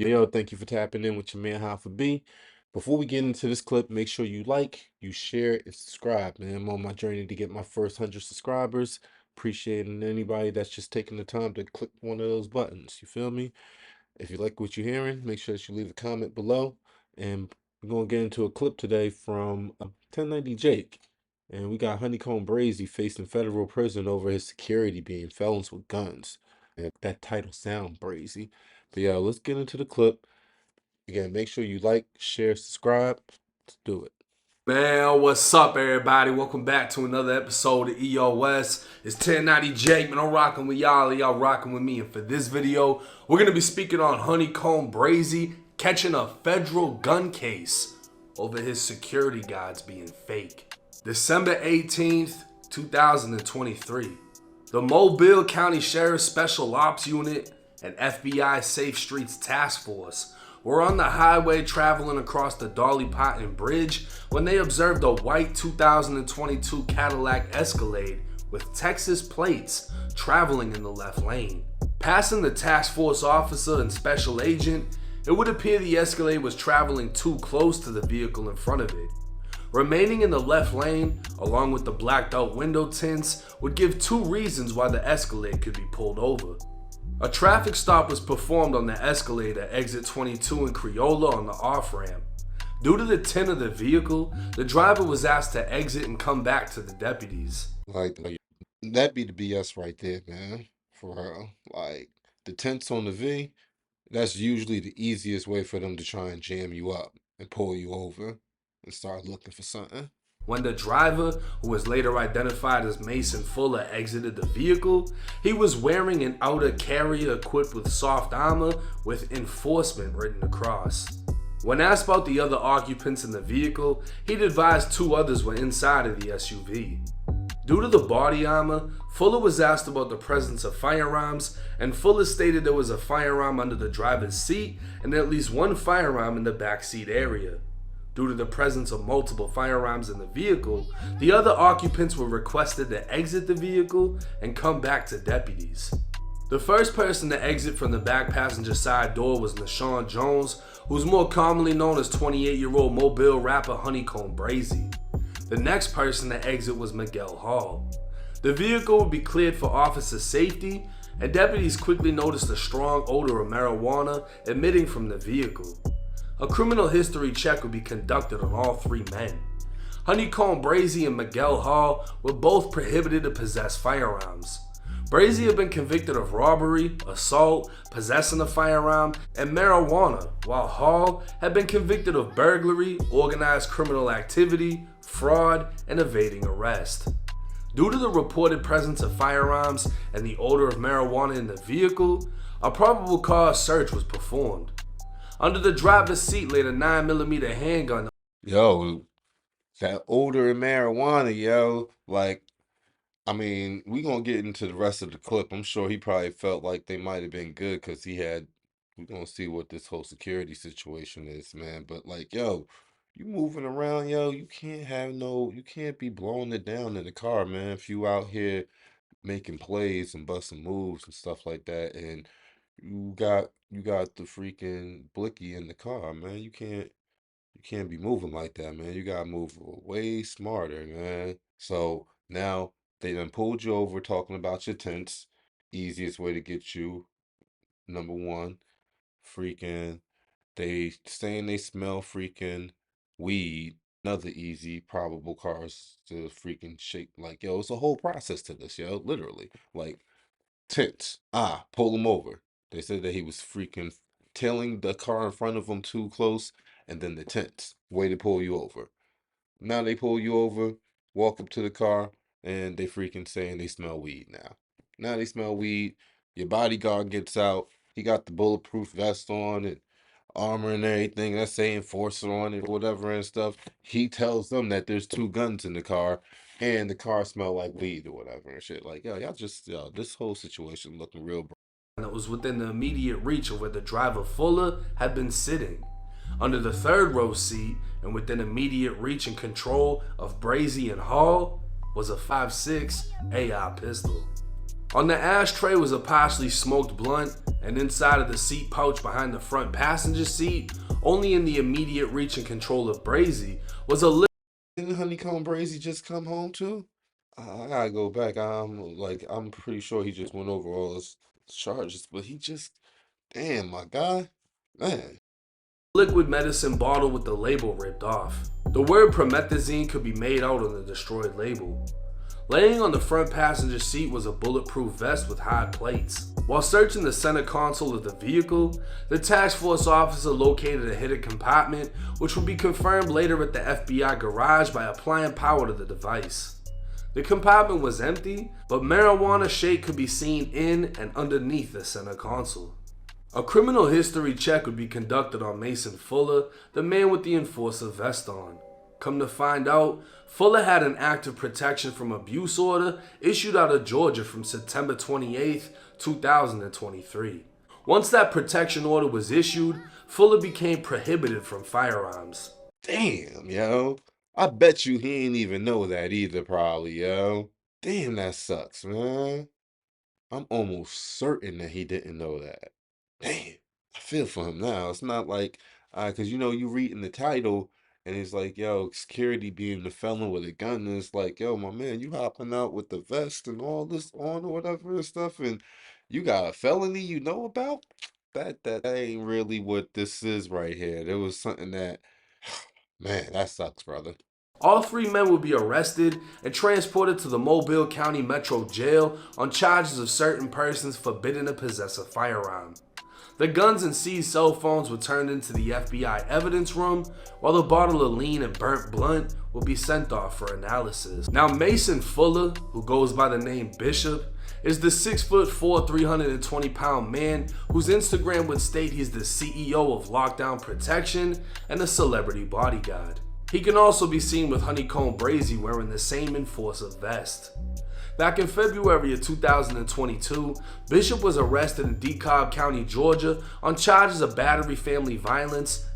Yo, thank you for tapping in with your man Hoffa B. Before we get into this clip, make sure you like, you share, and subscribe, man. I'm on my journey to get my first 100 subscribers. Appreciating anybody that's just taking the time to click one of those buttons. You feel me? If you like what you're hearing, make sure that you leave a comment below. And we're going to get into a clip today from 1090 Jake. And we got Honeykomb Brazy facing federal prison over his security being felons with guns. And that title sound brazy. But yeah, let's get into the clip. Again, make sure you like, share, subscribe. Let's do it. Man, what's up, everybody? Welcome back to another episode of EOS. It's 1090 Jake, man. I'm rocking with y'all, and y'all rocking with me. And for this video, we're gonna be speaking on Honeykomb Brazy catching a federal gun case over his security guards being fake. December 18th, 2023. The Mobile County Sheriff's Special Ops Unit and FBI Safe Streets Task Force were on the highway traveling across the Dolly Parton Bridge when they observed a white 2022 Cadillac Escalade with Texas plates traveling in the left lane. Passing the task force officer and special agent, it would appear the Escalade was traveling too close to the vehicle in front of it. Remaining in the left lane, along with the blacked out window tints, would give two reasons why the Escalade could be pulled over. A traffic stop was performed on the Escalade at exit 22 in Creola on the off-ramp. Due to the tint of the vehicle, the driver was asked to exit and come back to the deputies. Like that be the BS right there, man. For real. Like the tents on the V, that's usually the easiest way for them to try and jam you up and pull you over and start looking for something. When the driver, who was later identified as Mason Fuller, exited the vehicle, he was wearing an outer carrier equipped with soft armor with enforcement written across. When asked about the other occupants in the vehicle, he'd advised two others were inside of the SUV. Due to the body armor, Fuller was asked about the presence of firearms, and Fuller stated there was a firearm under the driver's seat and at least one firearm in the backseat area. Due to the presence of multiple firearms in the vehicle, the other occupants were requested to exit the vehicle and come back to deputies. The first person to exit from the back passenger side door was LaShawn Jones, who's more commonly known as 28-year-old Mobile rapper Honeykomb Brazy. The next person to exit was Miguel Hall. The vehicle would be cleared for officer safety, and deputies quickly noticed a strong odor of marijuana emitting from the vehicle. A criminal history check would be conducted on all three men. Honeykomb Brazy and Miguel Hall were both prohibited to possess firearms. Brazy had been convicted of robbery, assault, possessing a firearm, and marijuana, while Hall had been convicted of burglary, organized criminal activity, fraud, and evading arrest. Due to the reported presence of firearms and the odor of marijuana in the vehicle, a probable cause search was performed. Under the driver's seat lay a 9mm handgun. Yo, that odor of marijuana, yo. Like, I mean, we gonna get into the rest of the clip. I'm sure he probably felt like they might have been good because he had. We gonna see what this whole security situation is, man. But like, yo, you moving around, yo. You can't have no. You can't be blowing it down in the car, man. If you out here making plays and busting moves and stuff like that, and you got the freaking blicky in the car, man. You can't be moving like that, man. You gotta move way smarter, man. So now they done pulled you over talking about your tents. Easiest way to get you, number one, freaking, they saying they smell freaking weed. Another easy probable cause to freaking shake. Like, yo, it's a whole process to this, yo. Literally. Like, tents. Pull him over. They said that he was freaking tailing the car in front of him too close, and then the tents. Way to pull you over. Now they pull you over, walk up to the car, and they freaking saying they smell weed now. Now they smell weed. Your bodyguard gets out. He got the bulletproof vest on and armor and everything. Let's say enforcer on it, whatever and stuff. He tells them that there's two guns in the car and the car smell like weed or whatever and shit. Like, yo, y'all just, yo, this whole situation looking real. That was within the immediate reach of where the driver Fuller had been sitting. Under the third row seat and within immediate reach and control of Brazy and Hall was a 5.56 AI pistol. On the ashtray was a partially smoked blunt, and inside of the seat pouch behind the front passenger seat, only in the immediate reach and control of Brazy, was a Didn't Honeykomb Brazy just come home too? I gotta go back. I'm pretty sure he just went over all his charges, but he just, damn, my guy, man. liquid medicine bottle with the label ripped off. The word promethazine could be made out on the destroyed label. Laying on the front passenger seat was a bulletproof vest with hard plates. While searching the center console of the vehicle, the task force officer located a hidden compartment, which would be confirmed later at the FBI garage by applying power to the device. The compartment was empty, but marijuana shake could be seen in and underneath the center console. A criminal history check would be conducted on Mason Fuller, the man with the enforcer vest on. Come to find out, Fuller had an active protection from abuse order issued out of Georgia from September 28, 2023. Once that protection order was issued, Fuller became prohibited from firearms. Damn, yo. I bet you he ain't even know that either, probably, yo. Damn, that sucks, man. I'm almost certain that he didn't know that. Damn, I feel for him now. It's not like, because you read in the title and it's like, yo, security being the felon with a gun, and it's like, yo, my man, you hopping out with the vest and all this on or whatever and stuff, and you got a felony you know about? That ain't really what this is right here. There was something that, man, that sucks, brother. All three men would be arrested and transported to the Mobile County Metro Jail on charges of certain persons forbidden to possess a firearm. The guns and seized cell phones were turned into the FBI evidence room, while the bottle of lean and burnt blunt will be sent off for analysis. Now, Mason Fuller, who goes by the name Bishop, is the 6'4", 320-pound man whose Instagram would state he's the CEO of Lockdown Protection and a celebrity bodyguard. He can also be seen with Honeykomb Brazy wearing the same enforcer vest. Back in February of 2022, Bishop was arrested in DeKalb County, Georgia on charges of battery, family violence,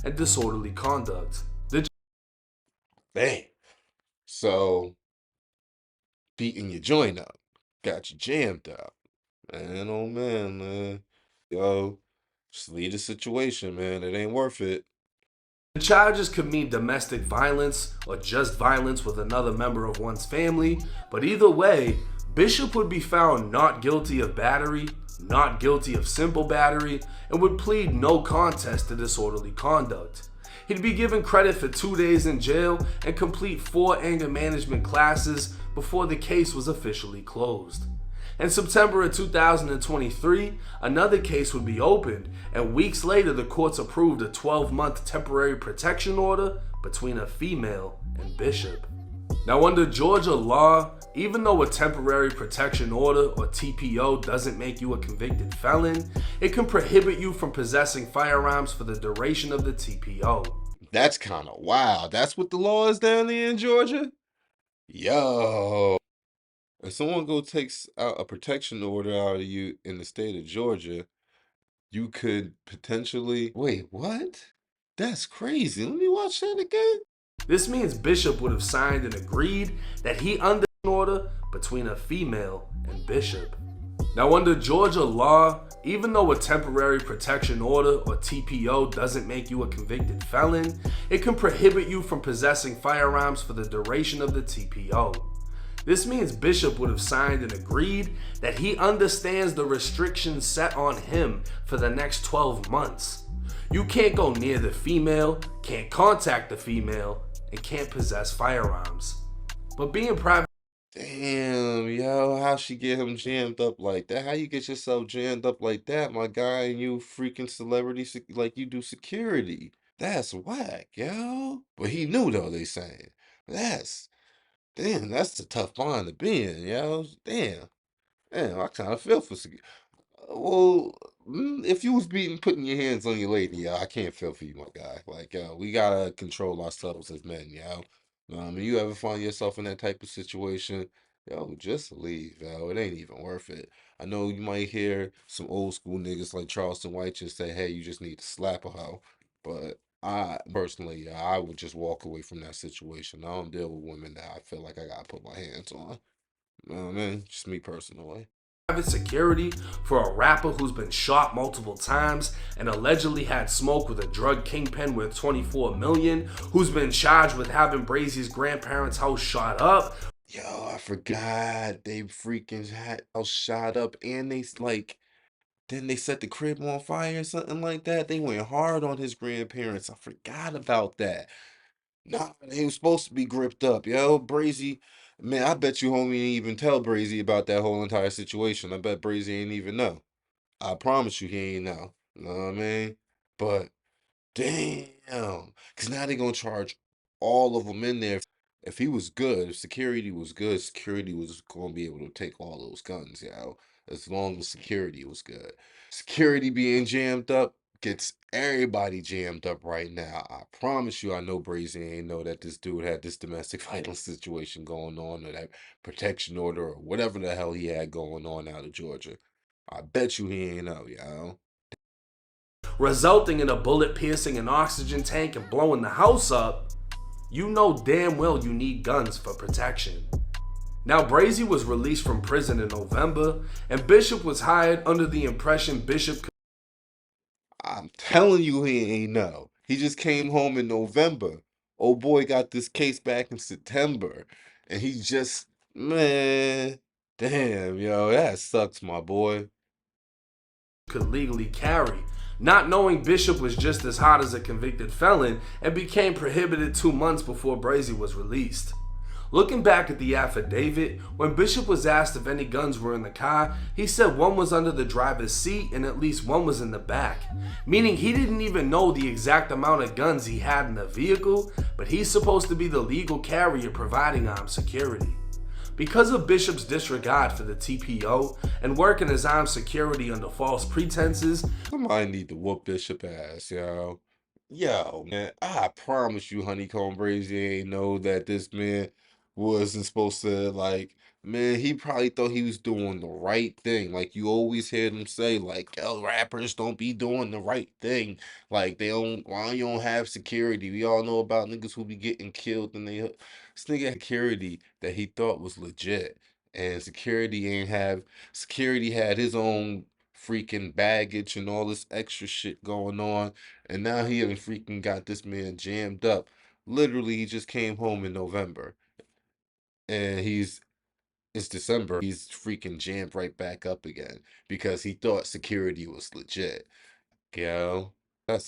and disorderly conduct. Bang. So, beating your joint up, got you jammed up. Man, oh man. Yo, just leave the situation, man. It ain't worth it. The charges could mean domestic violence or just violence with another member of one's family, but either way, Bishop would be found not guilty of battery, not guilty of simple battery, and would plead no contest to disorderly conduct. He'd be given credit for 2 days in jail and complete 4 anger management classes before the case was officially closed. In September of 2023, another case would be opened, and weeks later, the courts approved a 12-month temporary protection order between a female and Bishop. Now, under Georgia law, even though a temporary protection order or TPO doesn't make you a convicted felon, it can prohibit you from possessing firearms for the duration of the TPO. That's kind of wild. That's what the law is down there in Georgia? Yo. If someone takes out a protection order out of you in the state of Georgia, you could potentially. Wait, what? That's crazy. Let me watch that again. This means Bishop would have signed and agreed that he under an order between a female and Bishop. Now, under Georgia law, even though a temporary protection order or TPO doesn't make you a convicted felon, it can prohibit you from possessing firearms for the duration of the TPO. This means Bishop would have signed and agreed that he understands the restrictions set on him for the next 12 months. You can't go near the female, can't contact the female, and can't possess firearms. But being private. Damn, yo, how she get him jammed up like that? How you get yourself jammed up like that, my guy, and you freaking celebrity, like you do security? That's whack, yo. But he knew though, they saying. That's, damn, that's a tough bond to be in, yo. Damn, I kind of feel for security. Well, if you was putting your hands on your lady, yo, I can't feel for you, my guy. Like, yo, we gotta control ourselves as men, yo. You ever find yourself in that type of situation, yo, just leave, yo. It ain't even worth it. I know you might hear some old school niggas like Charleston White just say, hey, you just need to slap a hoe. But I personally, yeah, I would just walk away from that situation. I don't deal with women that I feel like I gotta put my hands on. Man, just me personally. Private security for a rapper who's been shot multiple times and allegedly had smoke with a drug kingpin worth 24 million, who's been charged with having Brazy's grandparents' house shot up. Yo, I forgot they freaking had all shot up, and then they set the crib on fire or something like that. They went hard on his grandparents. I forgot about that. Nah, they was supposed to be gripped up, yo. Brazy, man, I bet you homie didn't even tell Brazy about that whole entire situation. I bet Brazy ain't even know. I promise you he ain't know. You know what I mean? But damn, because now they're gonna charge all of them in there. If he was good, if security was good, security was gonna be able to take all those guns, yo. As long as security was good. Security being jammed up gets everybody jammed up right now. I promise you, I know Brazy ain't know that this dude had this domestic violence situation going on, or that protection order, or whatever the hell he had going on out of Georgia. I bet you he ain't know, yo. Resulting in a bullet piercing an oxygen tank and blowing the house up, you know damn well you need guns for protection. Now, Brazy was released from prison in November, and Bishop was hired under the impression Bishop. I'm telling you, he ain't know. He just came home in November. Old boy got this case back in September, and he just, man, damn, yo, that sucks, my boy. Could legally carry, not knowing Bishop was just as hot as a convicted felon and became prohibited 2 months before Brazy was released. Looking back at the affidavit, when Bishop was asked if any guns were in the car, he said one was under the driver's seat and at least one was in the back, meaning he didn't even know the exact amount of guns he had in the vehicle, but he's supposed to be the legal carrier providing armed security. Because of Bishop's disregard for the TPO and working as armed security under false pretenses, Somebody need to whoop Bishop ass, yo. Yo, man, I promise you, Honeykomb Brazy ain't know that this man wasn't supposed to, like, man, he probably thought he was doing the right thing. Like, you always hear them say, like, yo, rappers don't be doing the right thing. Like, they don't, why you don't have security? We all know about niggas who be getting killed and this nigga had security that he thought was legit. And security had his own freaking baggage and all this extra shit going on. And now he done freaking got this man jammed up. Literally, he just came home in November. And it's December. He's freaking jammed right back up again because he thought security was legit. Yo, that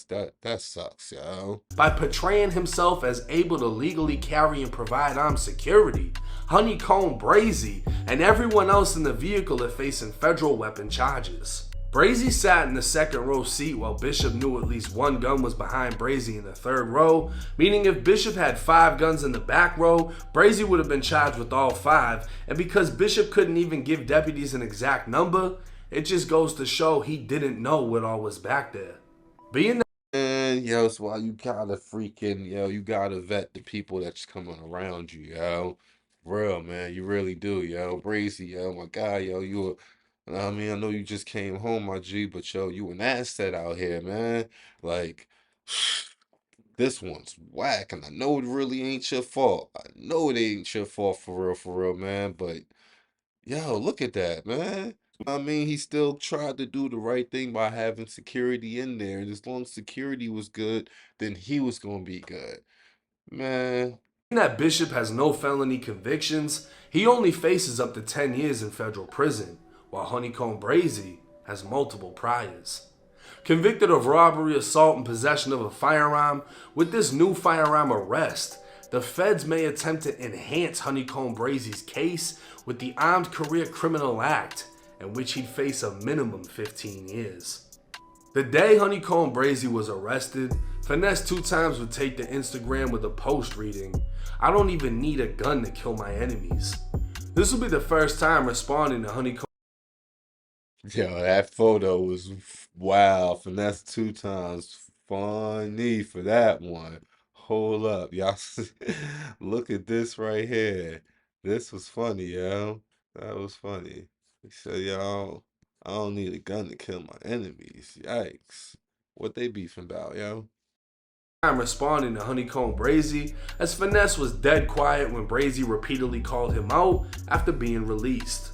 sucks, yo. by portraying himself as able to legally carry and provide armed security, Honeykomb Brazy and everyone else in the vehicle are facing federal weapon charges. Brazy sat in the second row seat while Bishop knew at least one gun was behind Brazy in the third row, meaning if Bishop had 5 guns in the back row, Brazy would have been charged with all 5, and because Bishop couldn't even give deputies an exact number, it just goes to show he didn't know what all was back there. Being And yo, so why you gotta freaking, yo, you gotta vet the people that's coming around you, yo. Real, man, you really do, yo. Brazy, yo, my guy, yo, I mean, I know you just came home, my G, but yo, you an asset out here, man. Like, this one's whack, and I know it really ain't your fault. I know it ain't your fault for real, man, but yo, look at that, man. I mean, he still tried to do the right thing by having security in there. And as long as security was good, then he was going to be good. Man, that Bishop has no felony convictions, he only faces up to 10 years in federal prison, while Honeykomb Brazy has multiple priors. Convicted of robbery, assault, and possession of a firearm, with this new firearm arrest, the feds may attempt to enhance Honeykomb Brazy's case with the Armed Career Criminal Act, in which he'd face a minimum 15 years. The day Honeykomb Brazy was arrested, Finesse 2 times would take to Instagram with a post reading, "I don't even need a gun to kill my enemies." This will be the first time responding to Honeykomb. yo, that photo was wow. Finesse 2 times. Funny for that one. Hold up, y'all. Look at this right here. This was funny, yo. That was funny. He said, y'all, I don't need a gun to kill my enemies. Yikes. What they beefing about, yo? time responding to Honeykomb Brazy, as Finesse was dead quiet when Brazy repeatedly called him out after being released.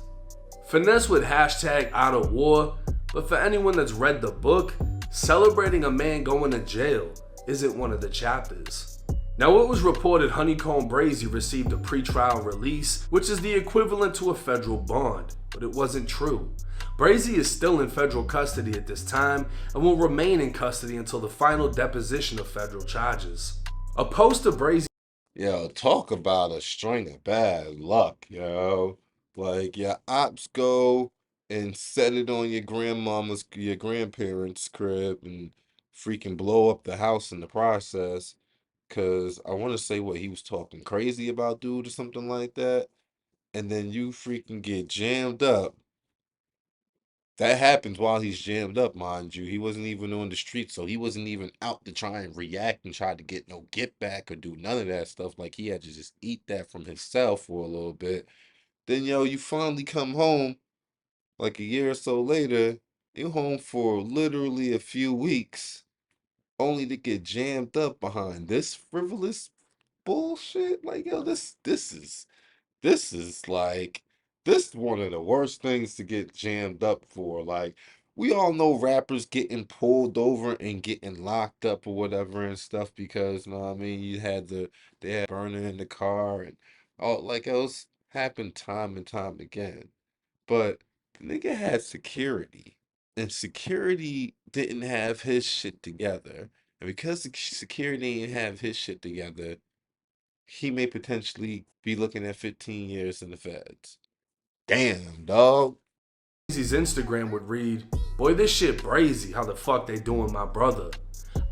Finesse would hashtag out of war, but for anyone that's read the book, celebrating a man going to jail isn't one of the chapters. Now, it was reported Honeykomb Brazy received a pretrial release, which is the equivalent to a federal bond, but it wasn't true. Brazy is still in federal custody at this time and will remain in custody until the final deposition of federal charges. A post of Brazy. Yo, talk about a string of bad luck, yo. Like your ops go and set it on your grandparents' crib and freaking blow up the house in the process. Cause I want to say what he was talking crazy about, dude, or something like that. And then you freaking get jammed up. That happens while he's jammed up, mind you. He wasn't even on the street, so he wasn't even out to try and react and try to get no get back or do none of that stuff. Like he had to just eat that from himself for a little bit. Then yo, you finally come home like a year or so later. You're home for literally a few weeks, only to get jammed up behind this frivolous bullshit. Like yo, this is like this is one of the worst things to get jammed up for. Like we all know rappers getting pulled over and getting locked up or whatever and stuff because you know what I mean you had they had burner in the car and all like it was happened time and time again. But the nigga had security and security didn't have his shit together. And because the security didn't have his shit together, he may potentially be looking at 15 years in the feds. Damn, dog. Brazy's Instagram would read, "Boy, this shit brazy, how the fuck they doing my brother?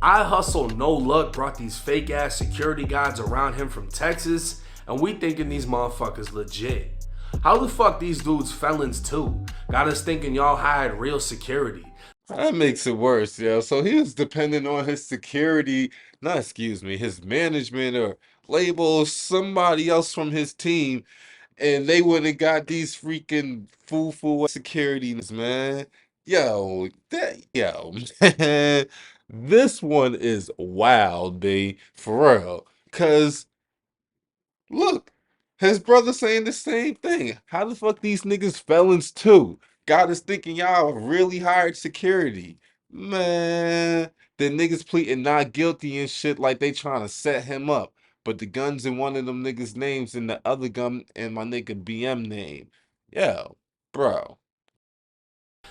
I hustle no luck brought these fake ass security guards around him from Texas, and we thinking these motherfuckers legit. How the fuck these dudes felons too? Got us thinking y'all hired real security." That makes it worse, yo. So he was dependent on his security, not excuse me, his management or label, somebody else from his team, and they would have got these freaking foo security, man. Yo, man, this one is wild, B, for real. Cause look, his brother saying the same thing. How the fuck these niggas felons too? Got us thinking y'all really hired security. Man, the niggas pleading not guilty and shit like they trying to set him up. But the gun's in one of them niggas' names and the other gun in my nigga BM name. Yo, bro.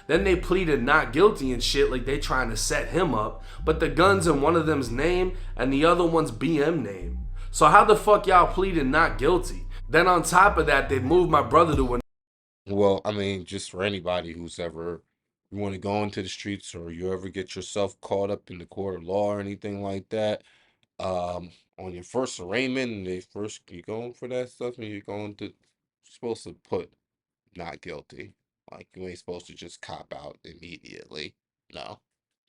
Then they pleaded not guilty and shit like they trying to set him up, but the gun's in one of them's name and the other one's BM name. So how the fuck y'all pleaded not guilty? Then on top of that, they moved my brother to a. Well, I mean, just for anybody who's ever you want to go into the streets or you ever get yourself caught up in the court of law or anything like that, on your first arraignment and they first you going for that stuff and you're going to you're supposed to put not guilty. Like you ain't supposed to just cop out immediately. No,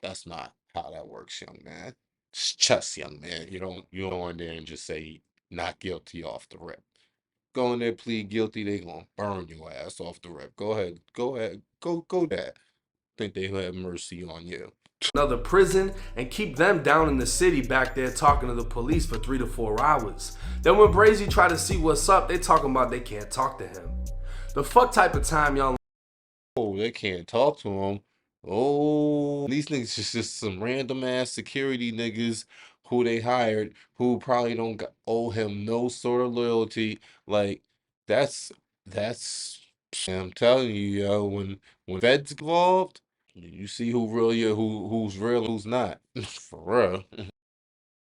that's not how that works, young man. It's just young man. You don't go in there and just say not guilty off the rip. Go in there, plead guilty, they gonna burn your ass off the rip. Go ahead, go that. Think they have mercy on you. Another prison and keep them down in the city back there talking to the police for 3 to 4 hours. Then when Brazy try to see what's up, they talking about they can't talk to him. The fuck type of time y'all. Oh, they can't talk to him. Oh, these niggas is just some random ass security niggas who they hired who probably don't owe him no sort of loyalty. Like that's that's I'm telling you, yo, when feds involved, you see who really who's real, who's not. For real.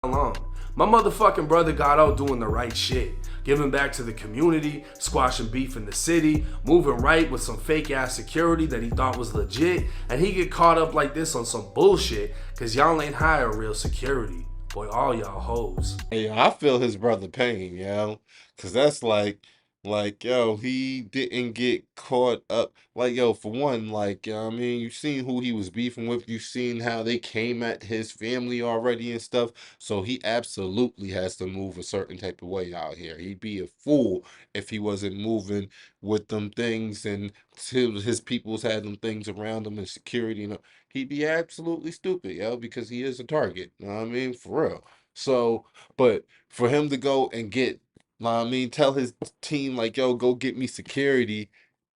Long. My motherfucking brother got out doing the right shit, giving back to the community, squashing beef in the city, moving right with some fake ass security that he thought was legit, and he get caught up like this on some bullshit cause y'all ain't hire real security. Boy, all y'all hoes. Hey, I feel his brother pain, yo, because that's yo, he didn't get caught up. Like, yo, for one, like, I mean, you've seen who he was beefing with, you've seen how they came at his family already and stuff. So he absolutely has to move a certain type of way out here. He'd be a fool if he wasn't moving with them things and till his peoples had them things around him and security. he'd be absolutely stupid, yo, because he is a target. You know what I mean? For real. So, but for him to go and get, know what I mean, tell his team like, yo, go get me security,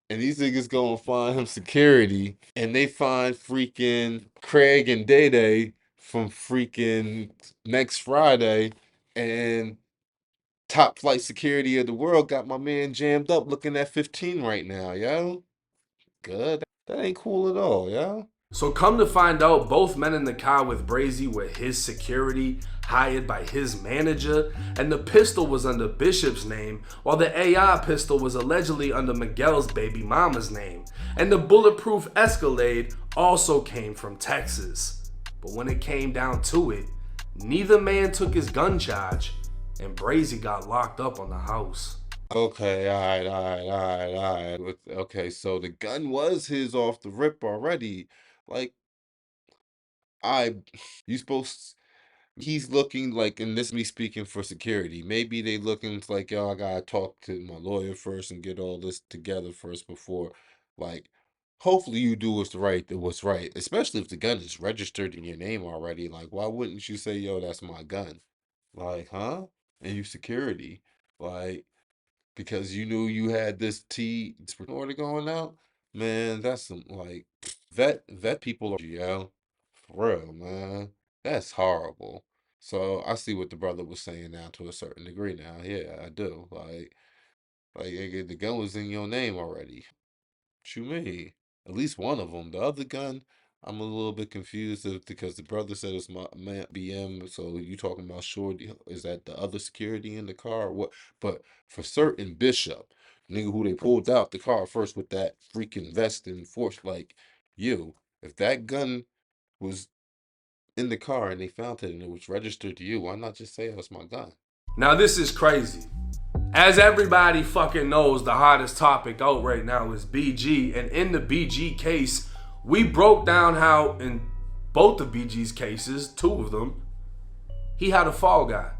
and these niggas go and find him security, and they find freaking Craig and Day Day from freaking next Friday, and top flight security of the world got my man jammed up looking at 15 right now, yo. Good. That ain't cool at all, yo. So come to find out, both men in the car with Brazy were his security, hired by his manager, and the pistol was under Bishop's name, while the AI pistol was allegedly under Miguel's baby mama's name. And the bulletproof Escalade also came from Texas. But when it came down to it, neither man took his gun charge, and Brazy got locked up on the house. Okay, all right. Okay, so the gun was his off the rip already. Like, I, you supposed, he's looking like, and this me speaking for security. Maybe they looking like, yo, I gotta talk to my lawyer first and get all this together first before, like, hopefully you do what's right, especially if the gun is registered in your name already. Like, why wouldn't you say, yo, that's my gun? Like, huh? And you security, like, because you knew you had this T order going out, man. That's some like vet people are, yo, for real, man. That's horrible. So I see what the brother was saying now to a certain degree now. Yeah, I do. Like the gun was in your name already. What you mean? At least one of them. The other gun, I'm a little bit confused because the brother said it's my man BM. So you talking about Shorty? Is that the other security in the car? Or what? But for certain Bishop, nigga, who they pulled out the car first with that freaking vest and force, like you, if that gun was in the car and they found it and it was registered to you, why not just say, "Oh, it's my gun"? Now, this is crazy. As everybody fucking knows, the hottest topic out right now is BG. And in the BG case, we broke down how in both of BG's cases, two of them, he had a fall guy.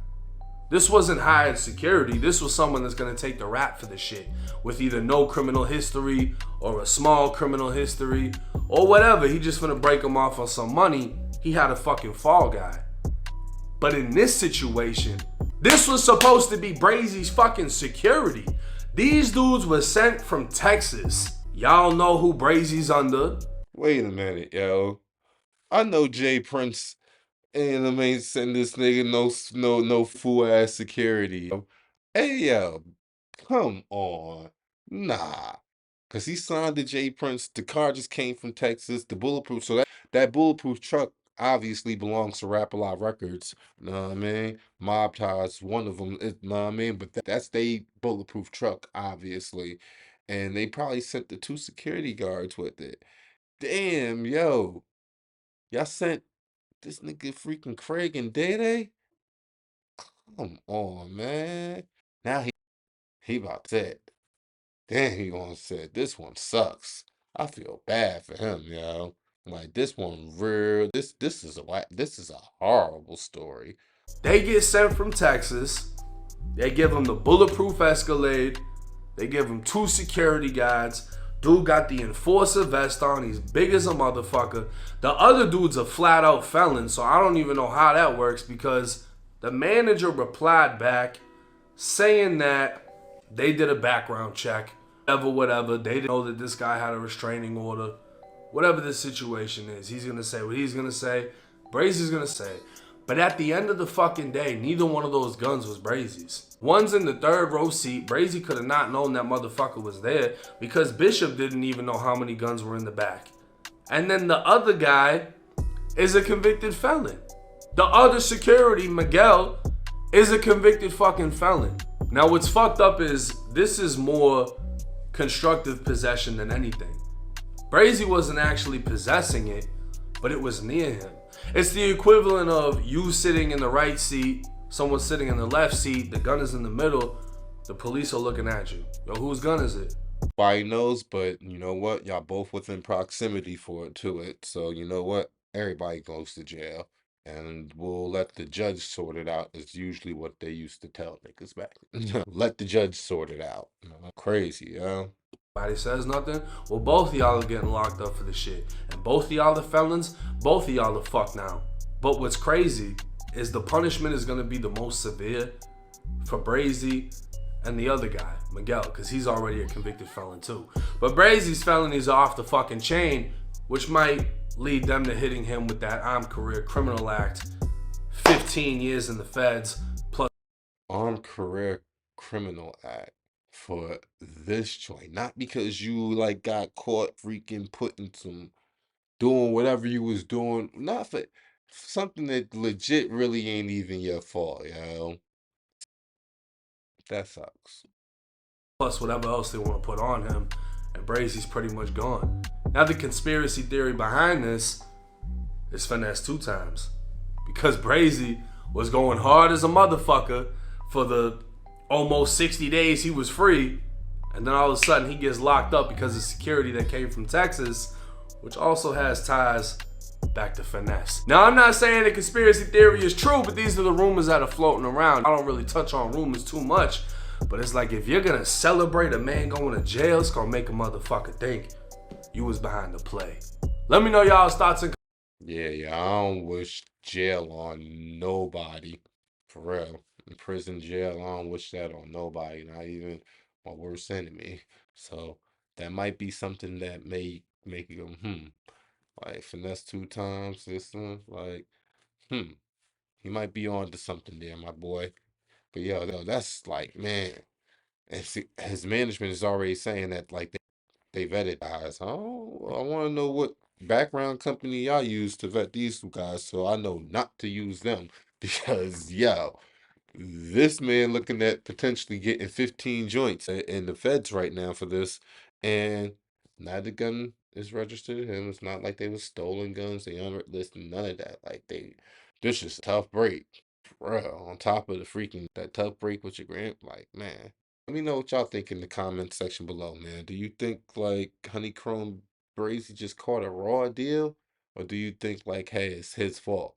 This wasn't hired security. This was someone that's gonna take the rap for the shit with either no criminal history or a small criminal history or whatever. He just gonna break him off on some money. He had a fucking fall guy. But in this situation, this was supposed to be Brazy's fucking security. These dudes were sent from Texas. Y'all know who Brazy's under. Wait a minute, yo. I know Jay Prince and I ain't send this nigga no fool ass security. Hey yo, come on. Nah. Cause he signed to J Prince. The car just came from Texas. The bulletproof. So that bulletproof truck obviously belongs to Rap A Lot Records. You know what I mean? Mob Ties, one of them. You know what I mean? But that's they bulletproof truck, obviously. And they probably sent the two security guards with it. Damn, yo. Y'all sent this nigga freaking Craig and Day Day? Come on, man. Now he about that. Then he gonna say this one sucks. I feel bad for him, yo. Like this one real. This is a horrible story. They get sent from Texas. They give him the bulletproof Escalade. They give him two security guards. Dude got the enforcer vest on. He's big as a motherfucker. The other dude's a flat out felon, so I don't even know how that works because the manager replied back saying that they did a background check. Whatever. They didn't know that this guy had a restraining order. Whatever the situation is, he's going to say what he's going to say. Brazy's going to say. But at the end of the fucking day, neither one of those guns was Brazy's. One's in the third row seat. Brazy could have not known that motherfucker was there because Bishop didn't even know how many guns were in the back. And then the other guy is a convicted felon. The other security, Miguel, is a convicted fucking felon. Now what's fucked up is this is more constructive possession than anything. Brazy wasn't actually possessing it, but it was near him. It's the equivalent of you sitting in the right seat, someone sitting in the left seat, the gun is in the middle, the police are looking at you. Yo, whose gun is it? Nobody knows, but you know what? Y'all both within proximity to it. So you know what? Everybody goes to jail. And we'll let the judge sort it out, is usually what they used to tell niggas back. Let the judge sort it out. Crazy, yo. nobody says nothing, well, both of y'all are getting locked up for the shit. And both of y'all are felons, both of y'all are fucked now. But what's crazy is the punishment is gonna be the most severe for Brazy and the other guy, Miguel, because he's already a convicted felon too. But Brazy's felonies are off the fucking chain, which might lead them to hitting him with that Armed Career Criminal Act, 15 years in the feds, plus Armed Career Criminal Act for this joint. Not because you like got caught freaking putting some doing whatever you was doing. Not for something that legit really ain't even your fault, yo. That sucks. whatever else they want to put on him. And Brazy's pretty much gone. Now the conspiracy theory behind this is finesse two times. Because Brazy was going hard as a motherfucker for the almost 60 days he was free. And then all of a sudden he gets locked up because of security that came from Texas, which also has ties back to finesse. Now, I'm not saying the conspiracy theory is true, but these are the rumors that are floating around. I don't really touch on rumors too much, but it's like if you're gonna celebrate a man going to jail, it's gonna make a motherfucker think you was behind the play. Let me know y'all's thoughts and Yeah, I don't wish jail on nobody. For real. In prison jail, I don't wish that on nobody, not even my worst enemy. So that might be something that may make you go, like finesse two times, this one, like, hmm, he might be on to something there, my boy. But yo, that's like, man, and see, his management is already saying that like they vetted guys. Oh, I want to know what background company y'all use to vet these two guys, so I know not to use them because yo, this man looking at potentially getting 15 joints in the feds right now for this, and neither gun is registered to him. It's not like they was stolen guns. They unlisted none of that. Like this is a tough break, bro. On top of the freaking that tough break with your grand, like man. Let me know what y'all think in the comment section below, man. Do you think like Honeykomb Brazy just caught a raw deal, or do you think like, hey, it's his fault?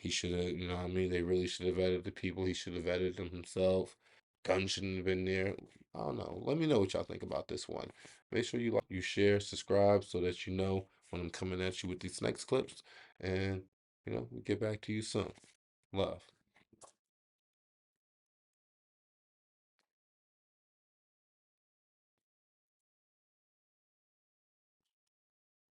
He should have, you know what I mean? They really should have vetted the people. He should have vetted them himself. Gun shouldn't have been there. I don't know. Let me know what y'all think about this one. Make sure you like, you share, subscribe so that you know when I'm coming at you with these next clips. And, we get back to you soon. Love.